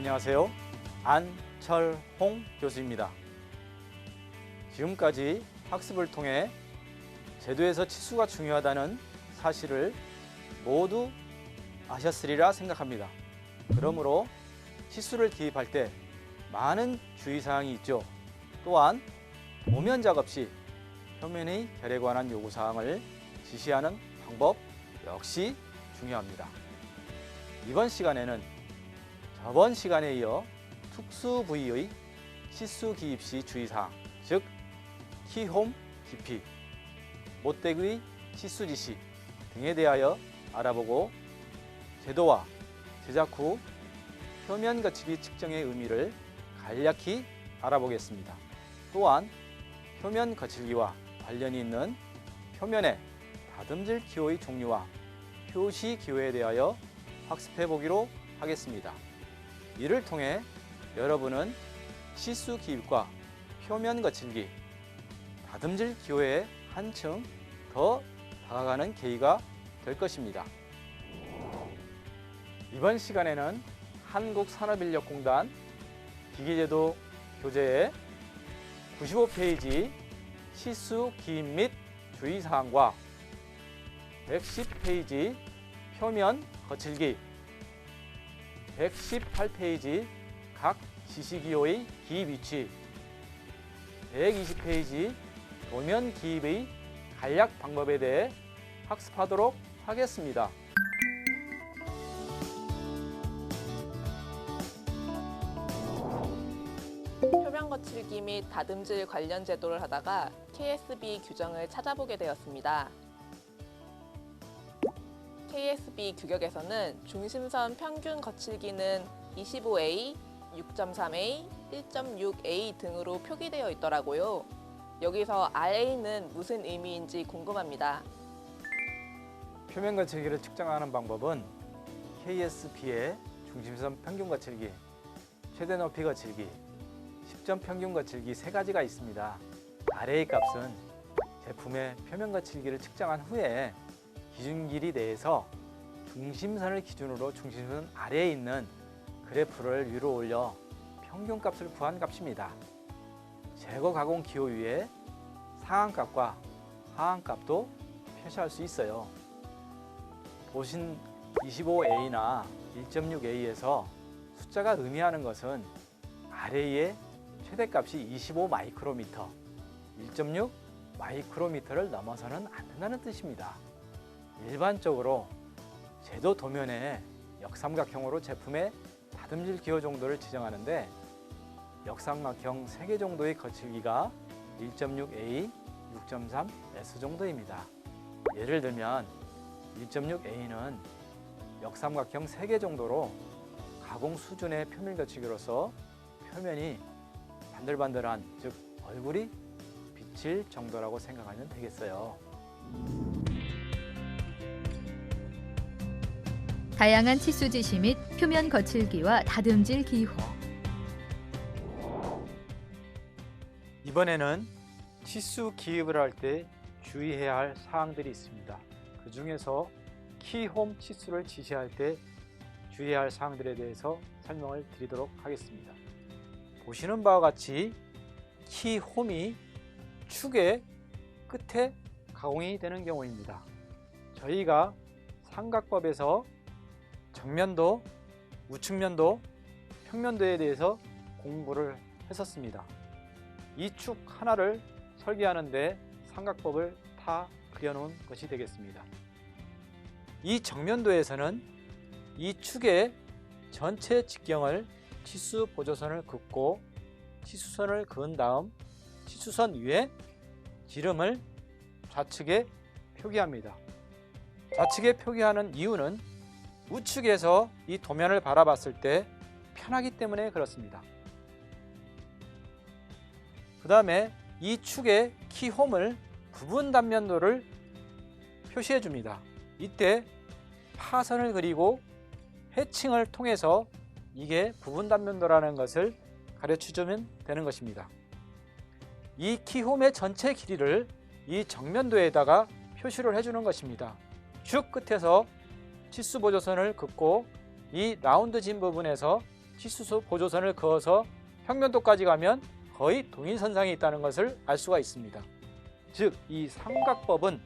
안녕하세요. 안철홍 교수입니다. 지금까지 학습을 통해 제도에서 치수가 중요하다는 사실을 모두 아셨으리라 생각합니다. 그러므로 치수를 기입할 때 많은 주의사항이 있죠. 또한 도면 작업 시 표면의 결에 관한 요구사항을 지시하는 방법 역시 중요합니다. 이번 시간에는 저번 시간에 이어 특수 부위의 치수 기입 시 주의사항, 즉 키홈 깊이, 못대의 치수 지시 등에 대하여 알아보고 제도와 제작 후 표면 거칠기 측정의 의미를 간략히 알아보겠습니다. 또한 표면 거칠기와 관련이 있는 표면의 다듬질 기호의 종류와 표시 기호에 대하여 학습해 보기로 하겠습니다. 이를 통해 여러분은 치수 기입과 표면 거칠기, 다듬질 기호에 한층 더 다가가는 계기가 될 것입니다. 이번 시간에는 한국산업인력공단 기계제도 교재의 95페이지 치수 기입 및 주의사항과 110페이지 표면 거칠기, 118페이지 각 지시기호의 기입 위치, 120페이지 도면 기입의 간략 방법에 대해 학습하도록 하겠습니다. 표면 거칠기 및 다듬질 관련 제도를 하다가 KSB 규정을 찾아보게 되었습니다. KSB 규격에서는 중심선 평균 거칠기는 25A, 6.3A, 1.6A 등으로 표기되어 있더라고요. 여기서 RA는 무슨 의미인지 궁금합니다. 표면 거칠기를 측정하는 방법은 KSB의 중심선 평균 거칠기, 최대 높이 거칠기, 10점 평균 거칠기 세 가지가 있습니다. RA 값은 제품의 표면 거칠기를 측정한 후에 기준 길이 내에서 중심선을 기준으로 중심선 아래에 있는 그래프를 위로 올려 평균값을 구한 값입니다. 제거 가공 기호 위에 상한값과 하한값도 표시할 수 있어요. 보신 25A나 1.6A에서 숫자가 의미하는 것은 RA의 최대값이 25 마이크로미터, 1.6 마이크로미터를 넘어서는 안 된다는 뜻입니다. 일반적으로 제도 도면에 역삼각형으로 제품의 다듬질 기호 정도를 지정하는데 역삼각형 3개 정도의 거칠기가 1.6A, 6.3S 정도입니다. 예를 들면 1.6A는 역삼각형 3개 정도로 가공 수준의 표면 거칠기로서 표면이 반들반들한, 즉 얼굴이 비칠 정도라고 생각하면 되겠어요. 다양한 치수 지시 및 표면 거칠기와 다듬질 기호. 이번에는 치수 기입을 할 때 주의해야 할 사항들이 있습니다. 그 중에서 키홈 치수를 지시할 때 주의해야 할 사항들에 대해서 설명을 드리도록 하겠습니다. 보시는 바와 같이 키홈이 축의 끝에 가공이 되는 경우입니다. 저희가 삼각법에서 정면도, 우측면도, 평면도에 대해서 공부를 했었습니다. 이 축 하나를 설계하는데 삼각법을 다 그려놓은 것이 되겠습니다. 이 정면도에서는 이 축의 전체 직경을 치수 보조선을 긋고 치수선을 그은 다음 치수선 위에 지름을 좌측에 표기합니다. 좌측에 표기하는 이유는 우측에서 이 도면을 바라봤을 때 편하기 때문에 그렇습니다. 그 다음에 이 축의 키홈을 부분 단면도를 표시해 줍니다. 이때 파선을 그리고 해칭을 통해서 이게 부분 단면도라는 것을 가르쳐주면 되는 것입니다. 이 키홈의 전체 길이를 이 정면도에다가 표시를 해주는 것입니다. 축 끝에서 치수 보조선을 긋고 이 라운드 진 부분에서 치수 보조선을 그어서 평면도까지 가면 거의 동일선상에 있다는 것을 알 수가 있습니다. 즉, 이 삼각법은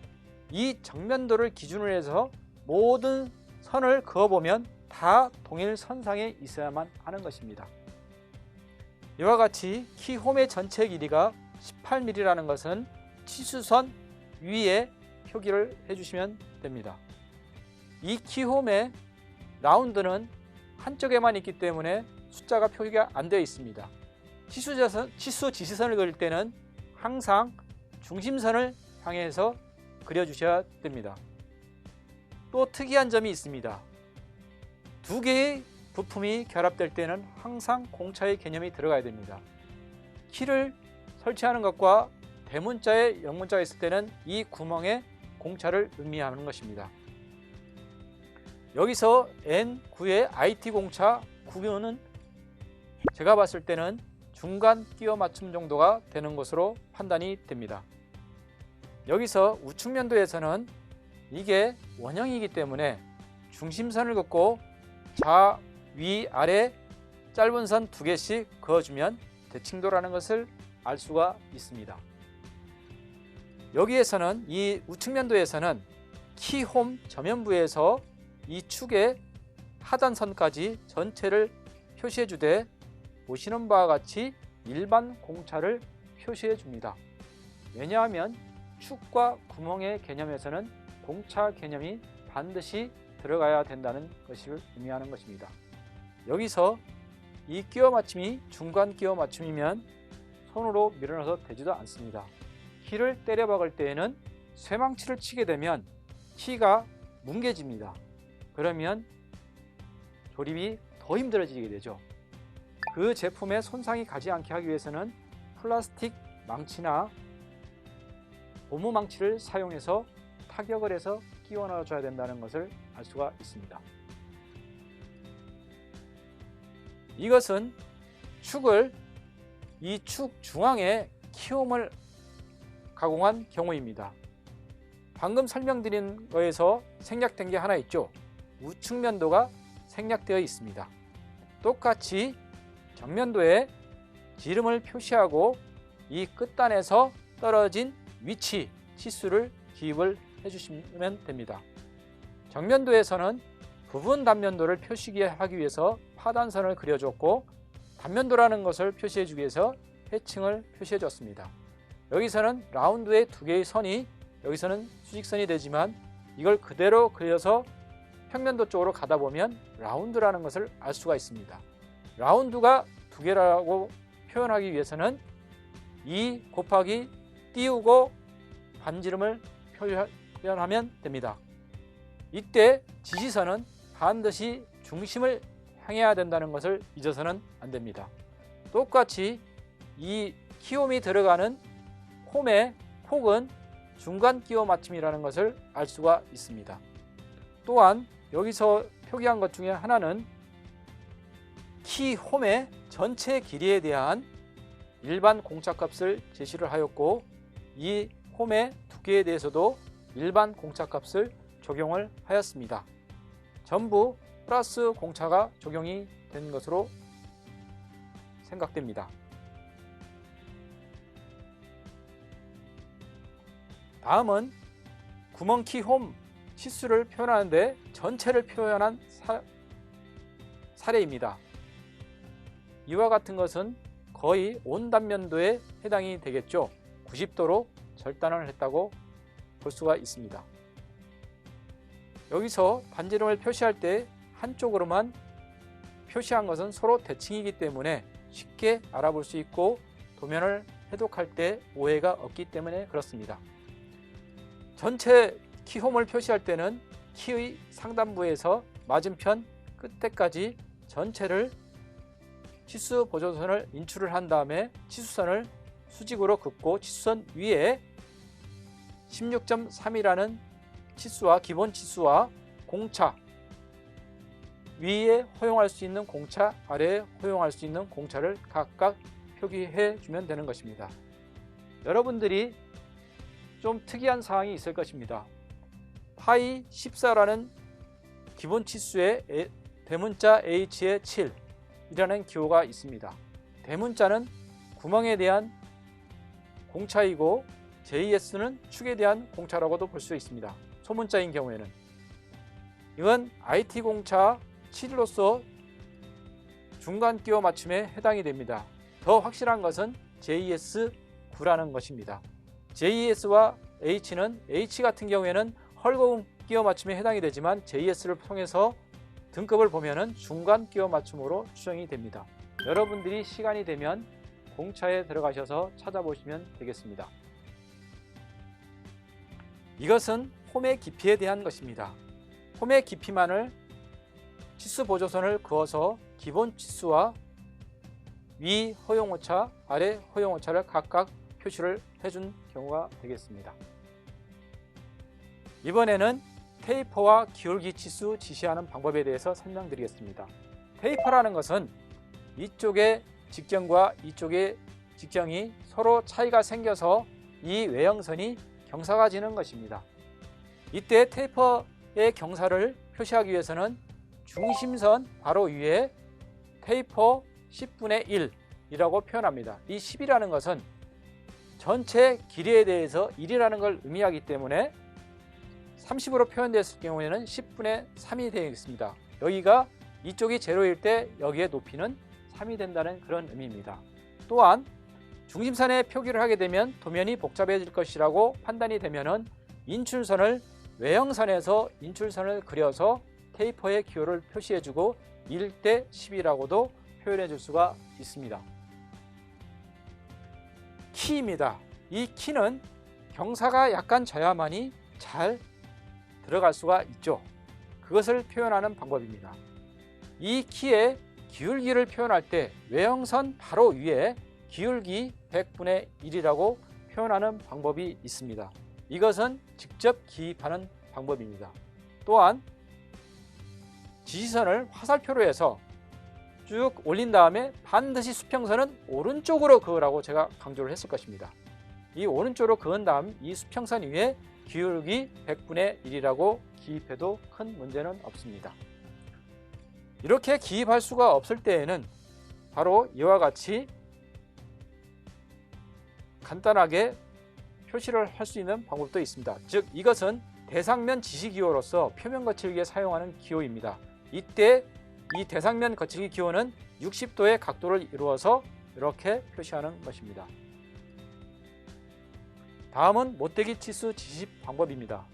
이 정면도를 기준으로 해서 모든 선을 그어보면 다 동일선상에 있어야만 하는 것입니다. 이와 같이 키홈의 전체 길이가 18mm라는 것은 치수선 위에 표기를 해주시면 됩니다. 이 키홈의 라운드는 한쪽에만 있기 때문에 숫자가 표기가 안 되어 있습니다. 치수 지시선을 그릴 때는 항상 중심선을 향해서 그려주셔야 됩니다. 또 특이한 점이 있습니다. 두 개의 부품이 결합될 때는 항상 공차의 개념이 들어가야 됩니다. 키를 설치하는 것과 대문자에 영문자가 있을 때는 이 구멍에 공차를 의미하는 것입니다. 여기서 N9의 IT 공차 9는 제가 봤을 때는 중간 끼워 맞춤 정도가 되는 것으로 판단이 됩니다. 여기서 우측면도에서는 이게 원형이기 때문에 중심선을 긋고 좌, 위, 아래 짧은 선 2개씩 그어주면 대칭도라는 것을 알 수가 있습니다. 여기에서는 이 우측면도에서는 키홈 저면부에서 이 축의 하단선까지 전체를 표시해 주되 보시는 바와 같이 일반 공차를 표시해 줍니다. 왜냐하면 축과 구멍의 개념에서는 공차 개념이 반드시 들어가야 된다는 것을 의미하는 것입니다. 여기서 이 끼워 맞춤이 중간 끼워 맞춤이면 손으로 밀어넣어서 되지도 않습니다. 키를 때려 박을 때에는 쇠망치를 치게 되면 키가 뭉개집니다. 그러면 조립이 더 힘들어지게 되죠. 그 제품에 손상이 가지 않게 하기 위해서는 플라스틱 망치나 고무 망치를 사용해서 타격을 해서 끼워 넣어줘야 된다는 것을 알 수가 있습니다. 이것은 축을 이 축 중앙에 키홈을 가공한 경우입니다. 방금 설명드린 거에서 생략된 게 하나 있죠. 우측면도가 생략되어 있습니다. 똑같이 정면도에 지름을 표시하고 이 끝단에서 떨어진 위치, 치수를 기입을 해주시면 됩니다. 정면도에서는 부분 단면도를 표시하기 위해서 파단선을 그려줬고 단면도라는 것을 표시해주기 위해서 해칭을 표시해줬습니다. 여기서는 라운드의 2개의 선이 여기서는 수직선이 되지만 이걸 그대로 그려서 평면도 쪽으로 가다 보면 라운드라는 것을 알 수가 있습니다. 라운드가 2개라고 표현하기 위해서는 2 곱하기 띄우고 반지름을 표현하면 됩니다. 이때 지시선은 반드시 중심을 향해야 된다는 것을 잊어서는 안 됩니다. 똑같이 이 키홈이 들어가는 홈의 폭은 중간 끼워 맞춤이라는 것을 알 수가 있습니다. 또한 여기서 표기한 것 중에 하나는 키홈의 전체 길이에 대한 일반 공차값을 제시를 하였고 이 홈의 두께에 대해서도 일반 공차값을 적용을 하였습니다. 전부 플러스 공차가 적용이 된 것으로 생각됩니다. 다음은 구멍키 홈 치수를 표현하는데 전체를 표현한 사례입니다. 이와 같은 것은 거의 온 단면도에 해당이 되겠죠. 90도로 절단을 했다고 볼 수가 있습니다. 여기서 반지름을 표시할 때 한쪽으로만 표시한 것은 서로 대칭이기 때문에 쉽게 알아볼 수 있고 도면을 해독할 때 오해가 없기 때문에 그렇습니다. 전체 키홈을 표시할 때는 키의 상단부에서 맞은편 끝에까지 전체를 치수 보조선을 인출을 한 다음에 치수선을 수직으로 긋고 치수선 위에 16.3이라는 치수와 기본 치수와 공차 위에 허용할 수 있는 공차, 아래에 허용할 수 있는 공차를 각각 표기해 주면 되는 것입니다. 여러분들이 좀 특이한 사항이 있을 것입니다. 파이 14라는 기본 치수의 대문자 H의 7, 이라는 기호가 있습니다. 대문자는 구멍에 대한 공차이고 JS는 축에 대한 공차라고도 볼 수 있습니다. 소문자인 경우에는 이건 IT 공차 7로서 중간 끼워 맞춤에 해당이 됩니다. 더 확실한 것은 JS9라는 것입니다. JS와 H는 H 같은 경우에는 헐거운 끼워 맞춤에 해당이 되지만 JS를 통해서 등급을 보면은 중간 끼워 맞춤으로 추정이 됩니다. 여러분들이 시간이 되면 공차에 들어가셔서 찾아보시면 되겠습니다. 이것은 홈의 깊이에 대한 것입니다. 홈의 깊이만을 치수 보조선을 그어서 기본 치수와 위 허용오차, 아래 허용오차를 각각 표시를 해준 경우가 되겠습니다. 이번에는 테이퍼와 기울기 치수 지시하는 방법에 대해서 설명드리겠습니다. 테이퍼라는 것은 이쪽의 직경과 이쪽의 직경이 서로 차이가 생겨서 이 외형선이 경사가 지는 것입니다. 이때 테이퍼의 경사를 표시하기 위해서는 중심선 바로 위에 테이퍼 10분의 1이라고 표현합니다. 이 10이라는 것은 전체 길이에 대해서 1이라는 걸 의미하기 때문에 30으로 표현됐을 경우에는 10분의 3이 되겠습니다. 여기가 이쪽이 제로일 때 여기의 높이는 3이 된다는 그런 의미입니다. 또한 중심선에 표기를 하게 되면 도면이 복잡해질 것이라고 판단이 되면은 인출선을 외형선에서 인출선을 그려서 테이퍼의 기호를 표시해주고 1대 10이라고도 표현해 줄 수가 있습니다. 키입니다. 이 키는 경사가 약간 져야만이 잘 들어갈 수가 있죠. 그것을 표현하는 방법입니다. 이 키의 기울기를 표현할 때 외형선 바로 위에 기울기 100분의 1이라고 표현하는 방법이 있습니다. 이것은 직접 기입하는 방법입니다. 또한 지지선을 화살표로 해서 쭉 올린 다음에 반드시 수평선은 오른쪽으로 그으라고 제가 강조를 했을 것입니다. 이 오른쪽으로 그은 다음 이 수평선 위에 기울기 100분의 1이라고 기입해도 큰 문제는 없습니다. 이렇게 기입할 수가 없을 때에는 바로 이와 같이 간단하게 표시를 할 수 있는 방법도 있습니다. 즉 이것은 대상면 지시기호로서 표면 거칠기에 사용하는 기호입니다. 이때 이 대상면 거칠기 기호는 60도의 각도를 이루어서 이렇게 표시하는 것입니다. 다음은 못대기 치수 지시 방법입니다.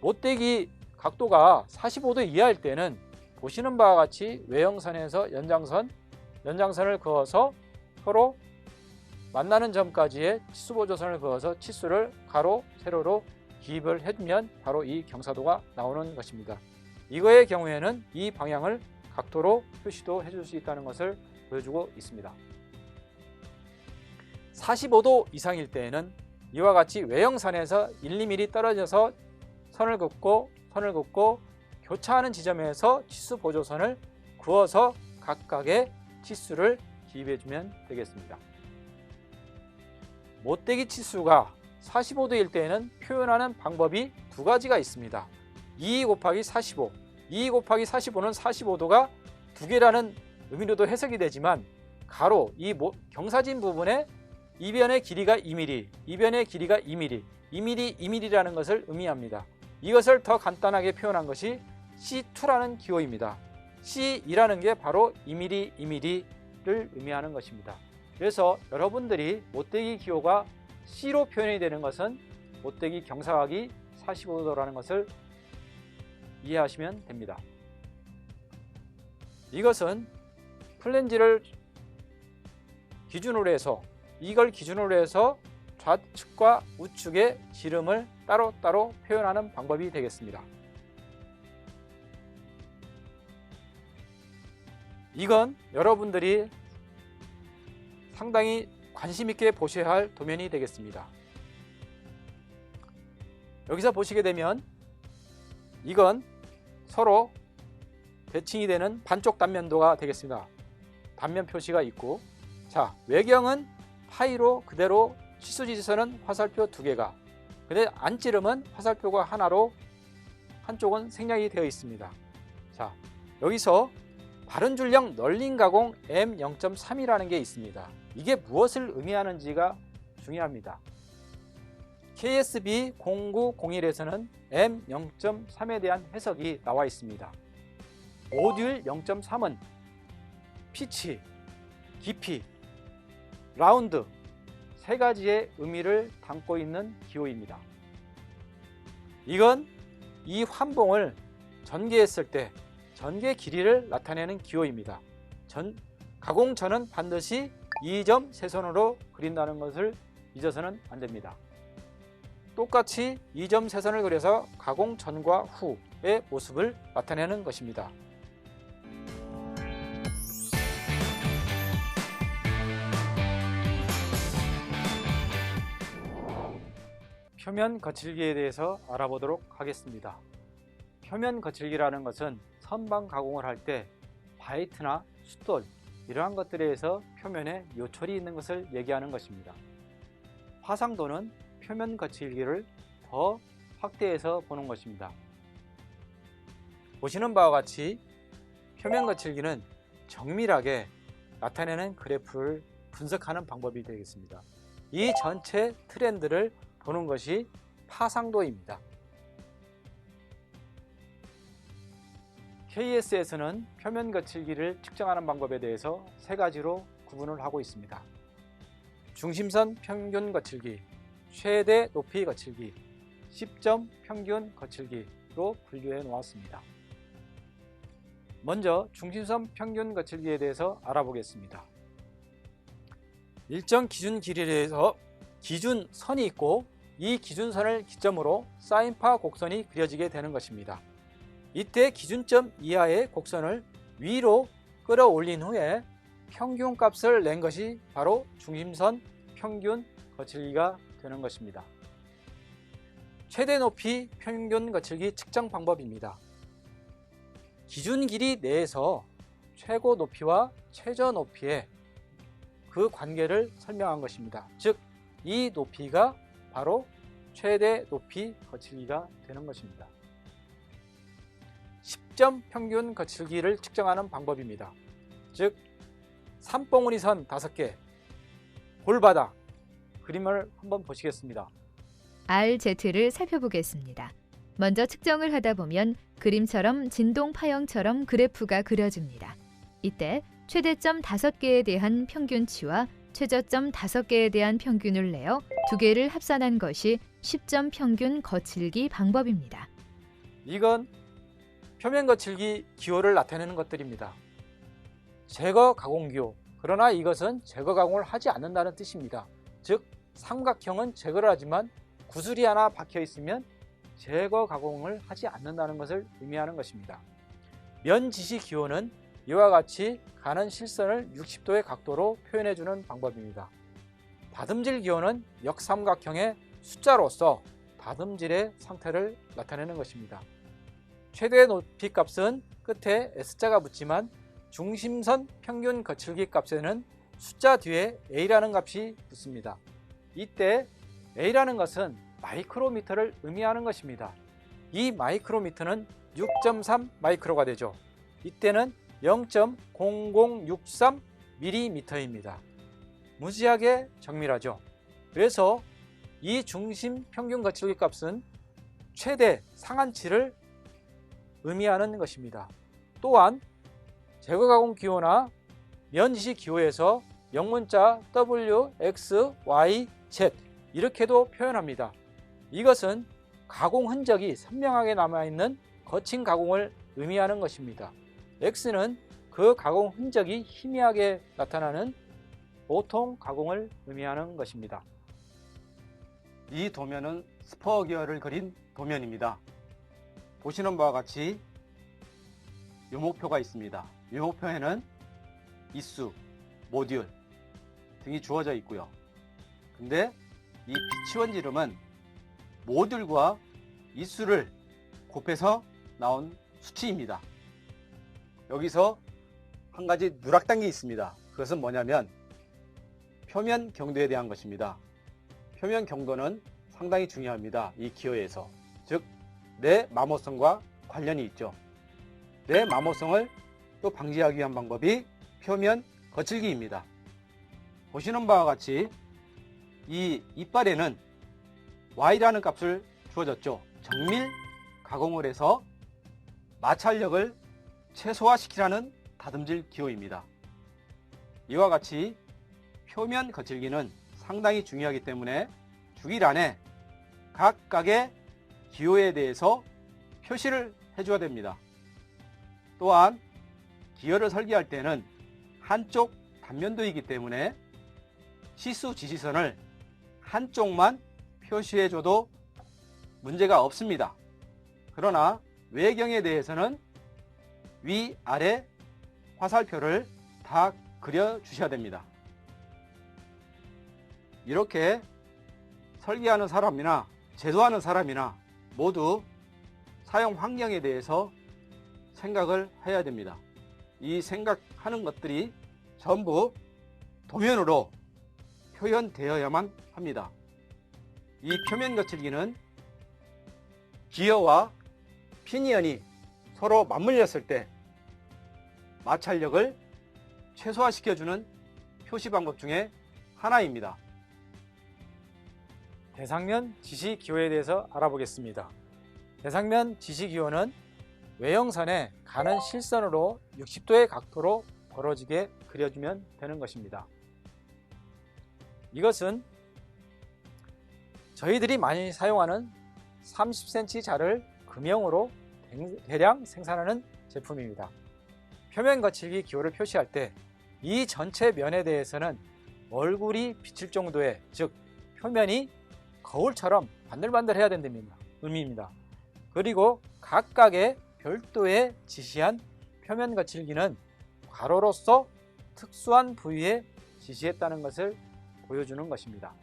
못대기 각도가 45도 이하일 때는 보시는 바와 같이 외형선에서 연장선을 그어서 서로 만나는 점까지의 치수 보조선을 그어서 치수를 가로, 세로로 기입을 해주면 바로 이 경사도가 나오는 것입니다. 이거의 경우에는 이 방향을 각도로 표시도 해줄 수 있다는 것을 보여주고 있습니다. 45도 이상일 때에는 이와 같이 외형선에서 1, 2mm 떨어져서 선을 긋고 교차하는 지점에서 치수 보조선을 그어서 각각의 치수를 기입해주면 되겠습니다. 못대기 치수가 45도일 때에는 표현하는 방법이 두 가지가 있습니다. 2 곱하기 45. 2 곱하기 45는 45도가 두 개라는 의미로도 해석이 되지만 가로 이 경사진 부분에 이변의 길이가 2mm, 이변의 길이가 2mm, 2mm, 2mm라는 것을 의미합니다. 이것을 더 간단하게 표현한 것이 C2라는 기호입니다. C2라는 게 바로 2mm, 2mm를 의미하는 것입니다. 그래서 여러분들이 못대기 기호가 C로 표현이 되는 것은 못대기 경사각이 45도라는 것을 이해하시면 됩니다. 이것은 플랜지를 기준으로 해서 이걸 기준으로 해서 좌측과 우측의 지름을 따로따로 표현하는 방법이 되겠습니다. 이건 여러분들이 상당히 관심 있게 보셔야 할 도면이 되겠습니다. 여기서 보시게 되면 이건 서로 대칭이 되는 반쪽 단면도가 되겠습니다. 단면 표시가 있고, 자 외경은 파이로 그대로 치수지지선은 화살표 2개가, 근데 안찌름은 화살표가 하나로 한쪽은 생략이 되어 있습니다. 자 여기서 바른 줄력 널링 가공 M0.3이라는 게 있습니다. 이게 무엇을 의미하는지가 중요합니다. KSB 0901에서는 M0.3에 대한 해석이 나와 있습니다. 모듈 0.3은 피치, 깊이, 라운드 세 가지의 의미를 담고 있는 기호입니다. 이건 이 환봉을 전개했을 때 전개 길이를 나타내는 기호입니다. 가공 전은 반드시 2점 세선으로 그린다는 것을 잊어서는 안 됩니다. 똑같이 2점 세선을 그려서 가공 전과 후의 모습을 나타내는 것입니다. 표면 거칠기에 대해서 알아보도록 하겠습니다. 표면 거칠기라는 것은 선반 가공을 할 때 바이트나 숫돌 이러한 것들에 의해서 표면에 요철이 있는 것을 얘기하는 것입니다. 화상도는 표면 거칠기를 더 확대해서 보는 것입니다. 보시는 바와 같이 표면 거칠기는 정밀하게 나타내는 그래프를 분석하는 방법이 되겠습니다. 이 전체 트렌드를 보는 것이 파상도입니다. KS에서는 표면 거칠기를 측정하는 방법에 대해서 세 가지로 구분을 하고 있습니다. 중심선 평균 거칠기, 최대 높이 거칠기, 10점 평균 거칠기로 분류해 놓았습니다. 먼저 중심선 평균 거칠기에 대해서 알아보겠습니다. 일정 기준 길이에 대해서 기준선이 있고 이 기준선을 기점으로 사인파 곡선이 그려지게 되는 것입니다. 이때 기준점 이하의 곡선을 위로 끌어올린 후에 평균값을 낸 것이 바로 중심선 평균 거칠기가 되는 것입니다. 최대 높이 평균 거칠기 측정 방법입니다. 기준 길이 내에서 최고 높이와 최저 높이의 그 관계를 설명한 것입니다. 즉, 이 높이가 바로 최대 높이 거칠기가 되는 것입니다. 10점 평균 거칠기를 측정하는 방법입니다. 즉, 삼봉우리 선 5개, 골바닥 그림을 한번 보시겠습니다. RZ를 살펴보겠습니다. 먼저 측정을 하다 보면 그림처럼 진동 파형처럼 그래프가 그려집니다. 이때 최대점 5개에 대한 평균치와 최저점 5개에 대한 평균을 내어 2개를 합산한 것이 10점 평균 거칠기 방법입니다. 이건 표면 거칠기 기호를 나타내는 것들입니다. 제거 가공 기호, 그러나 이것은 제거 가공을 하지 않는다는 뜻입니다. 즉, 삼각형은 제거를 하지만 구슬이 하나 박혀 있으면 제거 가공을 하지 않는다는 것을 의미하는 것입니다. 면 지시 기호는 이와 같이 가는 실선을 60도의 각도로 표현해주는 방법입니다. 다듬질 기호는 역삼각형의 숫자로서 다듬질의 상태를 나타내는 것입니다. 최대 높이 값은 끝에 S자가 붙지만 중심선 평균 거칠기 값에는 숫자 뒤에 A라는 값이 붙습니다. 이때 A라는 것은 마이크로미터를 의미하는 것입니다. 이 마이크로미터는 6.3 마이크로가 되죠. 이때는 0.0063mm입니다. 무지하게 정밀하죠. 그래서 이 중심 평균 거칠기 값은 최대 상한치를 의미하는 것입니다. 또한 제거 가공 기호나 면지시 기호에서 영문자 W, X, Y, Z 이렇게도 표현합니다. 이것은 가공 흔적이 선명하게 남아있는 거친 가공을 의미하는 것입니다. X는 그 가공 흔적이 희미하게 나타나는 보통 가공을 의미하는 것입니다. 이 도면은 스퍼 기어를 그린 도면입니다. 보시는 바와 같이 유목표가 있습니다. 유목표에는 이수, 모듈 등이 주어져 있고요. 근데 이 피치원지름은 모듈과 이수를 곱해서 나온 수치입니다. 여기서 한 가지 누락된 게 있습니다. 그것은 뭐냐면 표면 경도에 대한 것입니다. 표면 경도는 상당히 중요합니다. 이 기호에서. 즉, 내 마모성과 관련이 있죠. 내 마모성을 또 방지하기 위한 방법이 표면 거칠기입니다. 보시는 바와 같이 이 이빨에는 Y라는 값을 주어졌죠. 정밀 가공을 해서 마찰력을 최소화시키라는 다듬질 기호입니다. 이와 같이 표면 거칠기는 상당히 중요하기 때문에 주기란에 각각의 기호에 대해서 표시를 해줘야 됩니다. 또한 기호를 설계할 때는 한쪽 단면도이기 때문에 시수 지시선을 한쪽만 표시해줘도 문제가 없습니다. 그러나 외경에 대해서는 위, 아래 화살표를 다 그려주셔야 됩니다. 이렇게 설계하는 사람이나 제조하는 사람이나 모두 사용 환경에 대해서 생각을 해야 됩니다. 이 생각하는 것들이 전부 도면으로 표현되어야만 합니다. 이 표면 거칠기는 기어와 피니언이 서로 맞물렸을 때 마찰력을 최소화시켜주는 표시 방법 중에 하나입니다. 대상면 지시 기호에 대해서 알아보겠습니다. 대상면 지시 기호는 외형선에 가는 실선으로 60도의 각도로 벌어지게 그려주면 되는 것입니다. 이것은 저희들이 많이 사용하는 30cm 자를 금형으로 대량 생산하는 제품입니다. 표면 거칠기 기호를 표시할 때 이 전체 면에 대해서는 얼굴이 비칠 정도의, 즉 표면이 거울처럼 반들반들해야 된다는 의미입니다. 그리고 각각의 별도의 지시한 표면 거칠기는 괄호로서 특수한 부위에 지시했다는 것을 보여주는 것입니다.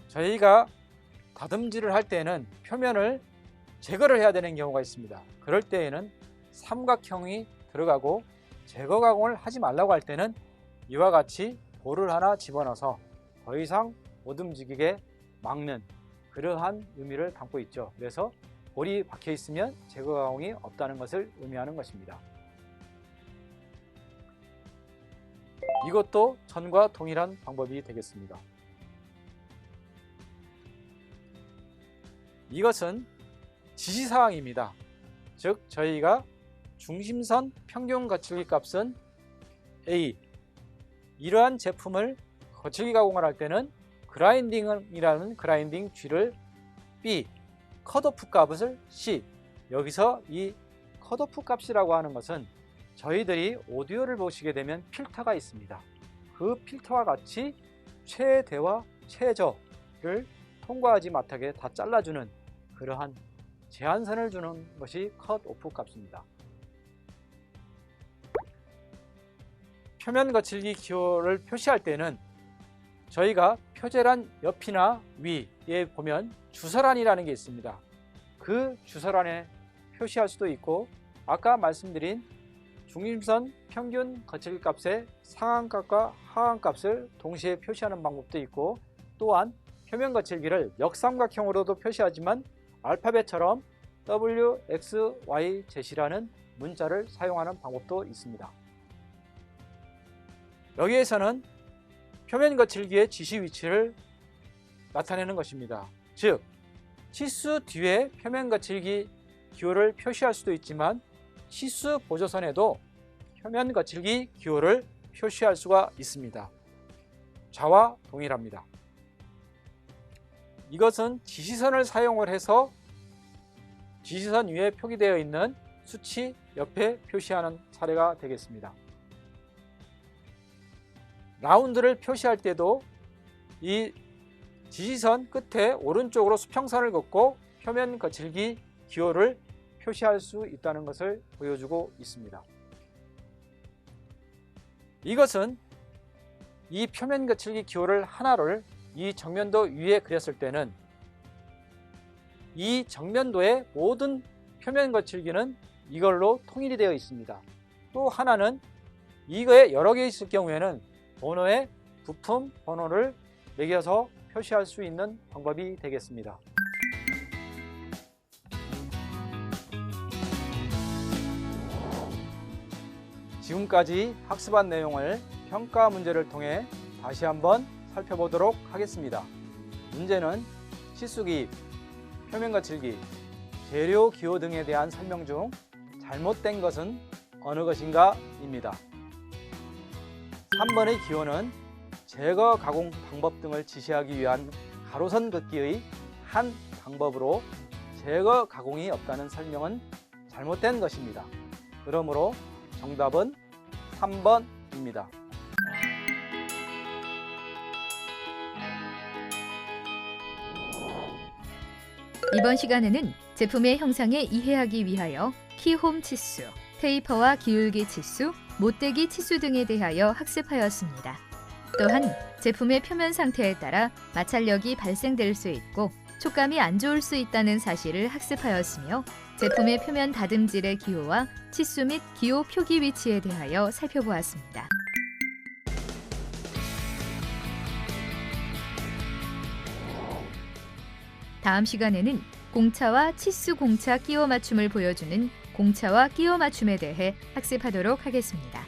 저희가 다듬질을 할 때는 표면을 제거를 해야 되는 경우가 있습니다. 그럴 때에는 삼각형이 들어가고 제거 가공을 하지 말라고 할 때는 이와 같이 볼을 하나 집어넣어서 더 이상 못 움직이게 막는 그러한 의미를 담고 있죠. 그래서 볼이 박혀 있으면 제거 가공이 없다는 것을 의미하는 것입니다. 이것도 전과 동일한 방법이 되겠습니다. 이것은 지시사항입니다. 즉 저희가 중심선 평균 거칠기 값은 A, 이러한 제품을 거칠기 가공을 할 때는 그라인딩이라는 그라인딩 G를 B, 컷오프 값을 C. 여기서 이 컷오프 값이라고 하는 것은 저희들이 오디오를 보시게 되면 필터가 있습니다. 그 필터와 같이 최대와 최저를 통과하지 못하게 다 잘라주는 그러한 제한선을 주는 것이 컷오프 값입니다. 표면 거칠기 기호를 표시할 때는 저희가 표제란 옆이나 위에 보면 주설란이라는 게 있습니다. 그 주설란에 표시할 수도 있고, 아까 말씀드린 중심선 평균 거칠기 값의 상한값과 하한값을 동시에 표시하는 방법도 있고, 또한 표면 거칠기를 역삼각형으로도 표시하지만 알파벳처럼 W, X, Y, Z라는 문자를 사용하는 방법도 있습니다. 여기에서는 표면 거칠기의 지시 위치를 나타내는 것입니다. 즉, 치수 뒤에 표면 거칠기 기호를 표시할 수도 있지만 치수 보조선에도 표면 거칠기 기호를 표시할 수가 있습니다. 좌와 동일합니다. 이것은 지시선을 사용을 해서 지시선 위에 표기되어 있는 수치 옆에 표시하는 사례가 되겠습니다. 라운드를 표시할 때도 이 지시선 끝에 오른쪽으로 수평선을 긋고 표면 거칠기 기호를 표시할 수 있다는 것을 보여주고 있습니다. 이것은 이 표면 거칠기 기호를 하나를 이 정면도 위에 그렸을 때는 이 정면도의 모든 표면 거칠기는 이걸로 통일이 되어 있습니다. 또 하나는 이거에 여러 개 있을 경우에는 번호에 부품 번호를 매겨서 표시할 수 있는 방법이 되겠습니다. 지금까지 학습한 내용을 평가 문제를 통해 다시 한번 살펴보도록 하겠습니다. 문제는 치수 기입, 표면 거칠기, 재료 기호 등에 대한 설명 중 잘못된 것은 어느 것인가 입니다. 3번의 기호는 제거 가공 방법 등을 지시하기 위한 가로선 긋기의 한 방법으로 제거 가공이 없다는 설명은 잘못된 것입니다. 그러므로 정답은 3번입니다. 이번 시간에는 제품의 형상을 이해하기 위하여 키홈 치수, 테이퍼와 기울기 치수, 못대기 치수 등에 대하여 학습하였습니다. 또한 제품의 표면 상태에 따라 마찰력이 발생될 수 있고 촉감이 안 좋을 수 있다는 사실을 학습하였으며 제품의 표면 다듬질의 기호와 치수 및 기호 표기 위치에 대하여 살펴보았습니다. 다음 시간에는 공차와 치수 공차 끼워 맞춤을 보여주는 공차와 끼워 맞춤에 대해 학습하도록 하겠습니다.